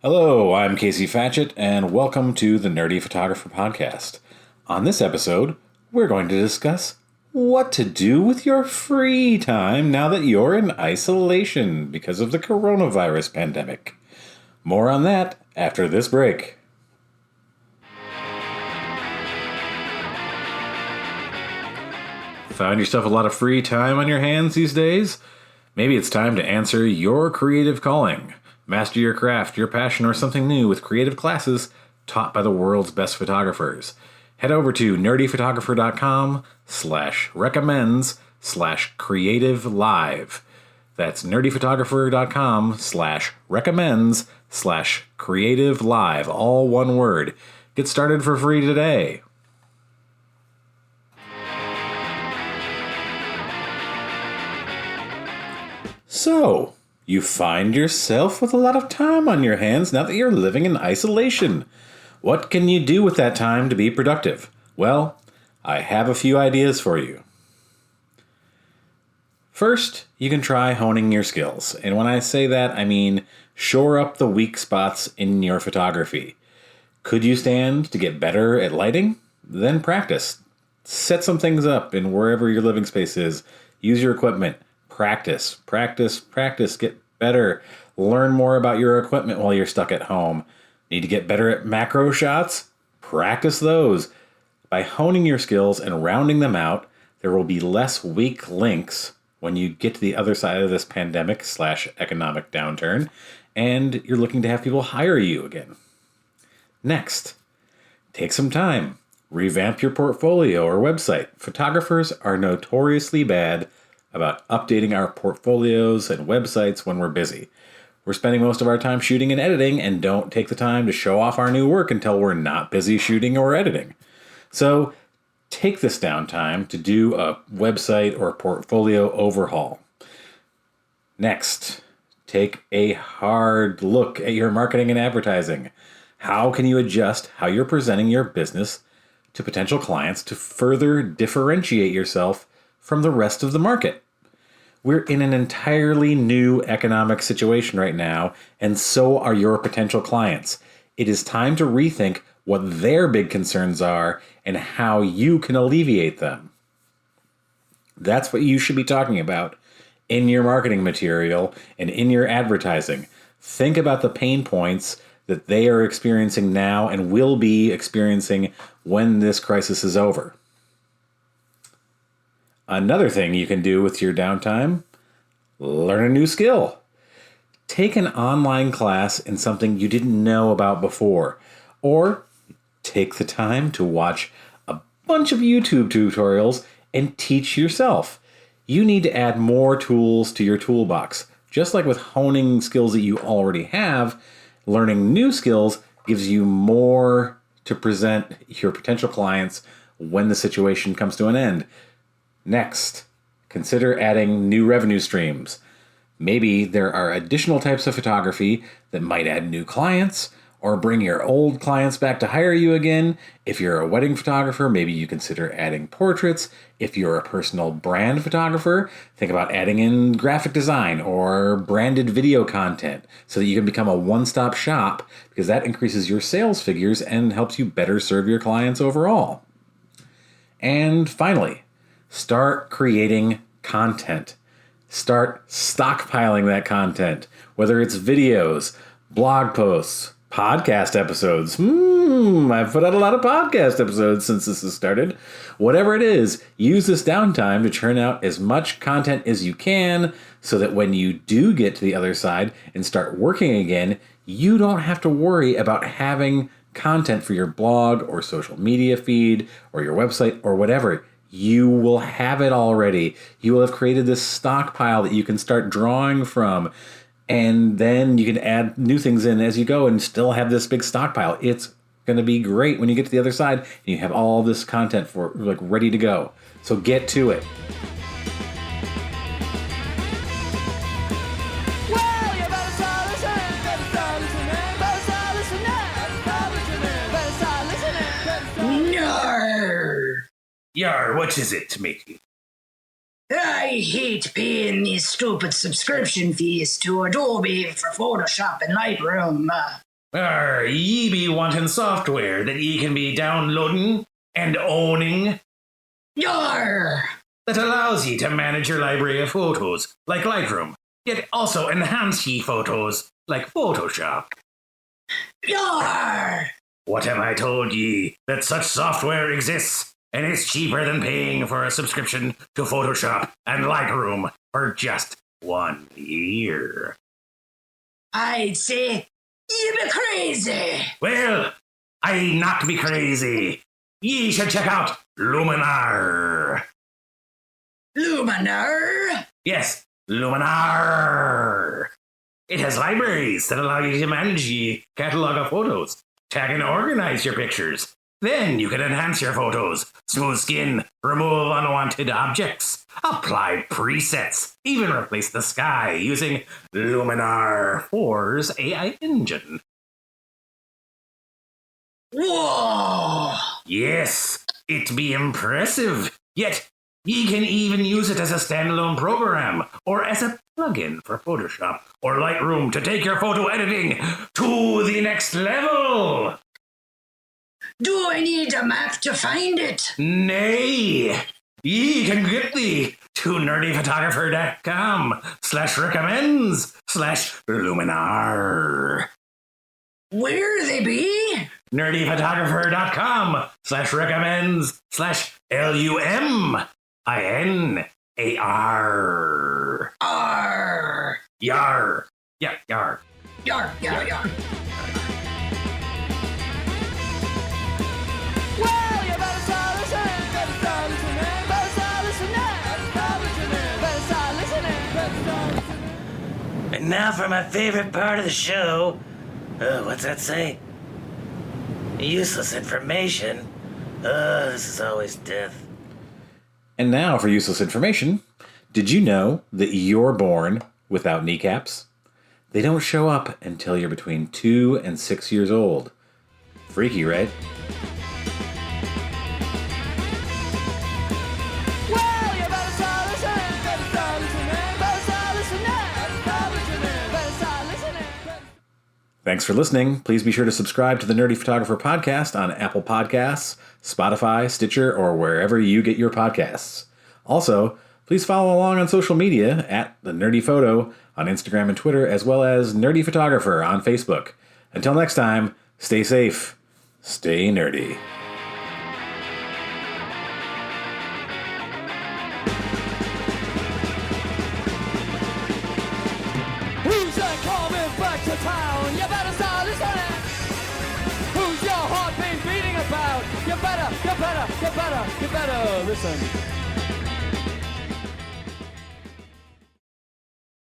Hello, I'm Casey Fatchett, and welcome to the Nerdy Photographer Podcast. On this episode, we're going to discuss what to do with your free time now that you're in isolation because of the coronavirus pandemic. More on that after this break. Found yourself a lot of free time on your hands these days? Maybe it's time to answer your creative calling. Master your craft, your passion, or something new with creative classes taught by the world's best photographers. Head over to nerdyphotographer.com/recommends/creative live. That's nerdyphotographer.com/recommends/creative live. All one word. Get started for free today. So, you find yourself with a lot of time on your hands now that you're living in isolation. What can you do with that time to be productive? Well, I have a few ideas for you. First, you can try honing your skills. And when I say that, I mean shore up the weak spots in your photography. Could you stand to get better at lighting? Then practice. Set some things up in wherever your living space is. Use your equipment. Practice. Get better. Learn more about your equipment while you're stuck at home. Need to get better at macro shots? Practice those. By honing your skills and rounding them out, there will be less weak links when you get to the other side of this pandemic/economic downturn, and you're looking to have people hire you again. Next, take some time. Revamp your portfolio or website. Photographers are notoriously bad about updating our portfolios and websites when we're busy. We're spending most of our time shooting and editing and don't take the time to show off our new work until we're not busy shooting or editing. So take this downtime to do a website or portfolio overhaul. Next, take a hard look at your marketing and advertising. How can you adjust how you're presenting your business to potential clients to further differentiate yourself from the rest of the market? We're in an entirely new economic situation right now, and so are your potential clients. It is time to rethink what their big concerns are and how you can alleviate them. That's what you should be talking about in your marketing material and in your advertising. Think about the pain points that they are experiencing now and will be experiencing when this crisis is over. Another thing you can do with your downtime, learn a new skill. Take an online class in something you didn't know about before, or take the time to watch a bunch of YouTube tutorials and teach yourself. You need to add more tools to your toolbox. Just like with honing skills that you already have, learning new skills gives you more to present your potential clients when the situation comes to an end. Next, consider adding new revenue streams. Maybe there are additional types of photography that might add new clients or bring your old clients back to hire you again. If you're a wedding photographer, maybe you consider adding portraits. If you're a personal brand photographer, think about adding in graphic design or branded video content so that you can become a one-stop shop, because that increases your sales figures and helps you better serve your clients overall. And finally, start creating content. Start stockpiling that content, whether it's videos, blog posts, podcast episodes. I've put out a lot of podcast episodes since this has started. Whatever it is, use this downtime to churn out as much content as you can so that when you do get to the other side and start working again, you don't have to worry about having content for your blog or social media feed or your website or whatever. You will have it already. You will have created this stockpile that you can start drawing from, and then you can add new things in as you go and still have this big stockpile. It's going to be great when you get to the other side and you have all this content for ready to go. So get to it. Yar, what is it, matey? I hate paying these stupid subscription fees to Adobe for Photoshop and Lightroom. Ye be wanting software that ye can be downloading and owning Yar! that allows ye to manage your library of photos like Lightroom, yet also enhance ye photos like Photoshop. Yar! What have I told ye? That such software exists, and it's cheaper than paying for a subscription to Photoshop and Lightroom for just 1 year. I'd say you be crazy. Well, I not be crazy. Ye should check out Luminar. Luminar? Yes, Luminar. It has libraries that allow you to manage your catalog of photos, tag and organize your pictures. Then you can enhance your photos, smooth skin, remove unwanted objects, apply presets, even replace the sky using Luminar 4's AI engine. Whoa! Yes, it be impressive. Yet, ye can even use it as a standalone program or as a plugin for Photoshop or Lightroom to take your photo editing to the next level. Do I need a map to find it? Nay, ye can get thee to nerdyphotographer.com/recommends/Luminar. Where they be? nerdyphotographer.com/recommends/LUMINAR. Arr! Yar. Yeah, yar. Yar, yar, yar. Well, you better start listening, better start listening, better start listening, better start listening, better start listening. And now for my favorite part of the show. What's that say? Useless information. This is always death. And now for useless information. Did you know that you're born without kneecaps? They don't show up until you're between 2 and 6 years old. Freaky, right? Well, you better start listening, better start listening, better start listening, better start listening, better start listening. Thanks for listening. Please be sure to subscribe to the Nerdy Photographer podcast on Apple Podcasts, Spotify, Stitcher, or wherever you get your podcasts. Also, please follow along on social media at The Nerdy Photo on Instagram and Twitter, as well as Nerdy Photographer on Facebook. Until next time, stay safe, stay nerdy. Who's that coming back to town? You better start listening. Who's your heart been beating about? You better listen.